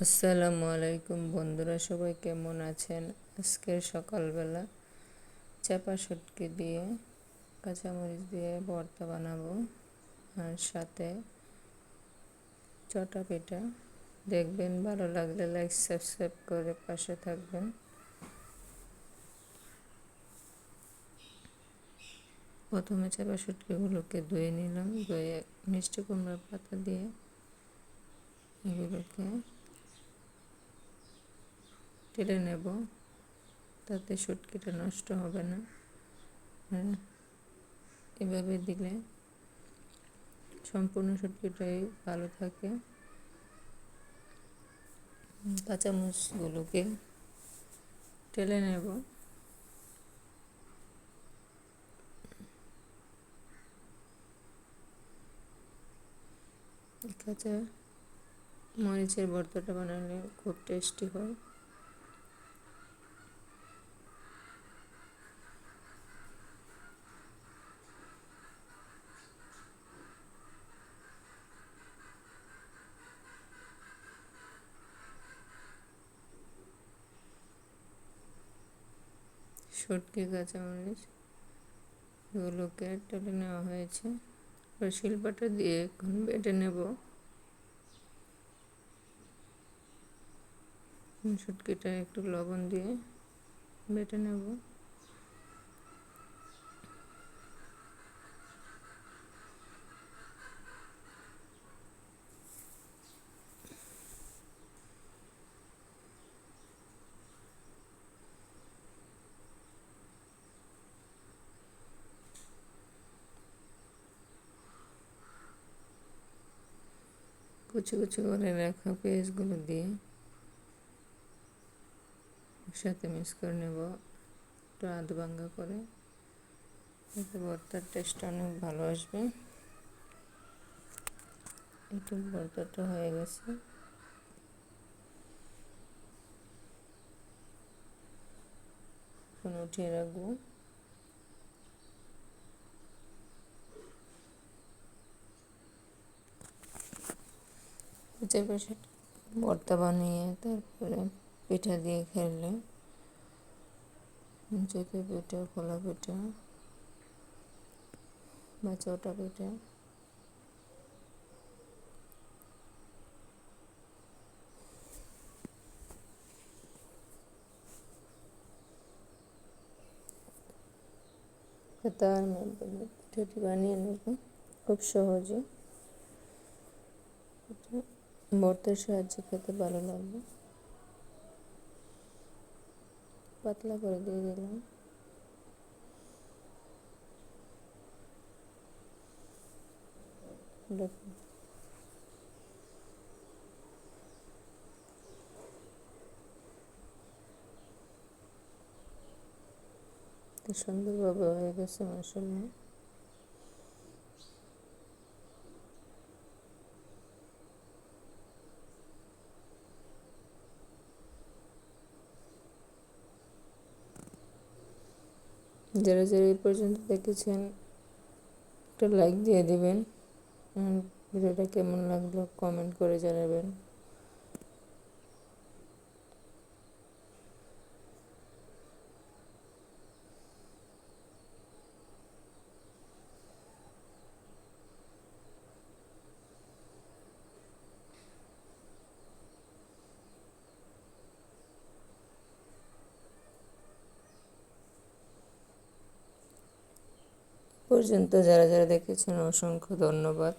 আসসালামু আলাইকুম বন্ধুরা, সবাই কেমন আছেন? আজকের সকালবেলা চাপা শুটকি দিয়ে কাঁচামরিচ দিয়ে ভর্তা বানাবো, আর সাথে চটা পিঠা। দেখবেন, ভালো লাগলে লাইক সাবস্ক্রাইব করে পাশে থাকবেন। প্রথমে চাপা শুটকিগুলোকে ধুয়ে নিলাম, ধুয়ে মিষ্টি কুমড়ার পাতা দিয়ে এগুলোকে টেলে নেব, তাতে শুটকিটা নষ্ট হবে না। এভাবে দিলে সম্পূর্ণ শুটকিটাই ভালো থাকে। কাঁচামরিচগুলোকে টেলে নেব। কাঁচা মরিচের ভর্তাটা বানালে খুব টেস্টি হয়। শুটকি কাঁচামরিচ এগুলোকে টেলে নেওয়া হয়েছে, এবার শিলপাটা দিয়ে এখন বেটে নেব। শুটকিটা একটু লবণ দিয়ে বেটে নেব। কুচি কুচি করে রাখা পেঁয়াজগুলো দিয়ে একসাথে মিক্স করে নেব, একটু আধ ভাঙ্গা করে। এতে ভর্তার টেস্ট অনেক ভালো আসবে। একটু ভর্তাটা হয়ে গেছে, এখন উঠিয়ে রাখবো। চেপে ভর্তা বানিয়ে তারপরে পিঠা দিয়ে খেলে, চেপে পিঠা, খোলা পিঠা বা চটা পিঠা, তার মাধ্যমে পিঠাটি বানিয়ে নেব খুব সহজে। ভর্তার সাহায্যে খেতে ভালো লাগবে। পাতলা করে দিয়ে দিলাম। সুন্দরভাবে হয়ে গেছে, মাশাআল্লাহ। যারা যারা এই পর্যন্ত দেখেছেন একটা লাইক দিয়ে দিবেন। ভিডিওটা কেমন লাগলো কমেন্ট করে জানাবেন। পর্যন্ত যারা যারা দেখেছেন অসংখ্য ধন্যবাদ।